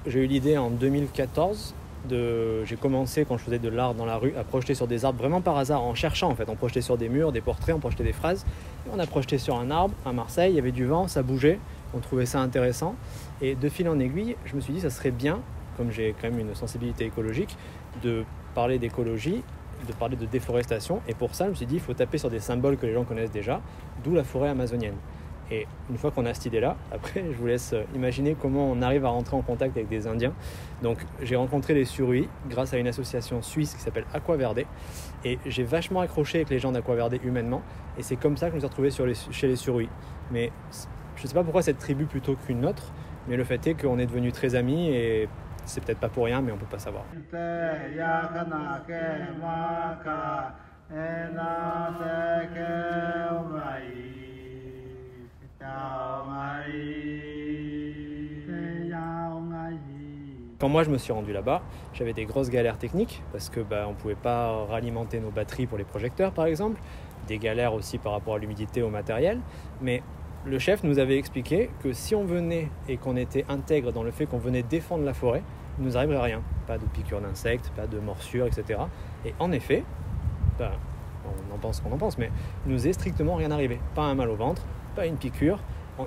J'ai eu l'idée en 2014. J'ai commencé quand je faisais de l'art dans la rue à projeter sur des arbres vraiment par hasard, en cherchant en fait. On projetait sur des murs, des portraits, on projetait des phrases. Et on a projeté sur un arbre à Marseille, il y avait du vent, ça bougeait, on trouvait ça intéressant. Et de fil en aiguille, je me suis dit ça serait bien, comme j'ai quand même une sensibilité écologique, de parler d'écologie, de parler de déforestation. Et pour ça, je me suis dit il faut taper sur des symboles que les gens connaissent déjà, d'où la forêt amazonienne. Et une fois qu'on a cette idée-là, après, je vous laisse imaginer comment on arrive à rentrer en contact avec des Indiens. Donc, j'ai rencontré les Surui grâce à une association suisse qui s'appelle Aquaverde. Et j'ai vachement accroché avec les gens d'Aquaverde humainement. Et c'est comme ça que je me suis retrouvé chez les Surui. Mais je ne sais pas pourquoi cette tribu plutôt qu'une autre, mais le fait est qu'on est devenus très amis et c'est peut-être pas pour rien, mais on ne peut pas savoir. Quand moi je me suis rendu là-bas, j'avais des grosses galères techniques parce que on ne pouvait pas ralimenter nos batteries pour les projecteurs par exemple, des galères aussi par rapport à l'humidité, au matériel, mais le chef nous avait expliqué que si on venait et qu'on était intègre dans le fait qu'on venait défendre la forêt, il ne nous arriverait rien, pas de piqûres d'insectes, pas de morsures, etc. Et en effet, on en pense qu'on en pense, mais il nous est strictement rien arrivé, pas un mal au ventre, pas une piqûre.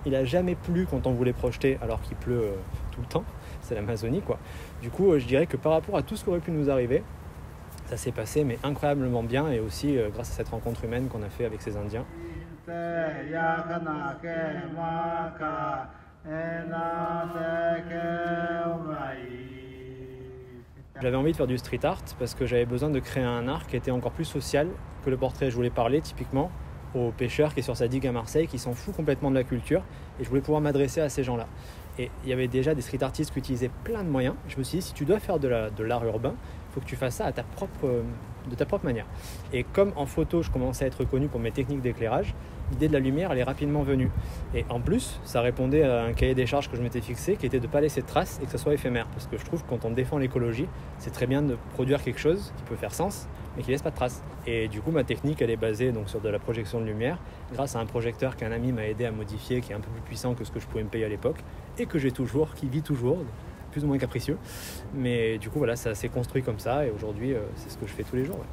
Il n'a jamais plu quand on voulait projeter alors qu'il pleut tout le temps, c'est l'Amazonie quoi. Du coup je dirais que par rapport à tout ce qui aurait pu nous arriver, ça s'est passé mais incroyablement bien et aussi grâce à cette rencontre humaine qu'on a fait avec ces Indiens. J'avais envie de faire du street art parce que j'avais besoin de créer un art qui était encore plus social que le portrait. Je voulais parler typiquement au pêcheur qui est sur sa digue à Marseille, qui s'en fout complètement de la culture, et je voulais pouvoir m'adresser à ces gens-là. Et il y avait déjà des street artistes qui utilisaient plein de moyens. Je me suis dit, si tu dois faire de l'art urbain, il faut que tu fasses ça de ta propre manière. Et comme en photo, je commençais à être connu pour mes techniques d'éclairage, l'idée de la lumière, elle est rapidement venue. Et en plus, ça répondait à un cahier des charges que je m'étais fixé, qui était de ne pas laisser de traces et que ça soit éphémère. Parce que je trouve que quand on défend l'écologie, c'est très bien de produire quelque chose qui peut faire sens, mais qui laisse pas de traces. Et du coup, ma technique, elle est basée donc sur de la projection de lumière, grâce à un projecteur qu'un ami m'a aidé à modifier, qui est un peu plus puissant que ce que je pouvais me payer à l'époque, et que j'ai toujours, qui vit toujours, plus ou moins capricieux. Mais du coup, voilà, ça s'est construit comme ça, et aujourd'hui, c'est ce que je fais tous les jours. Ouais.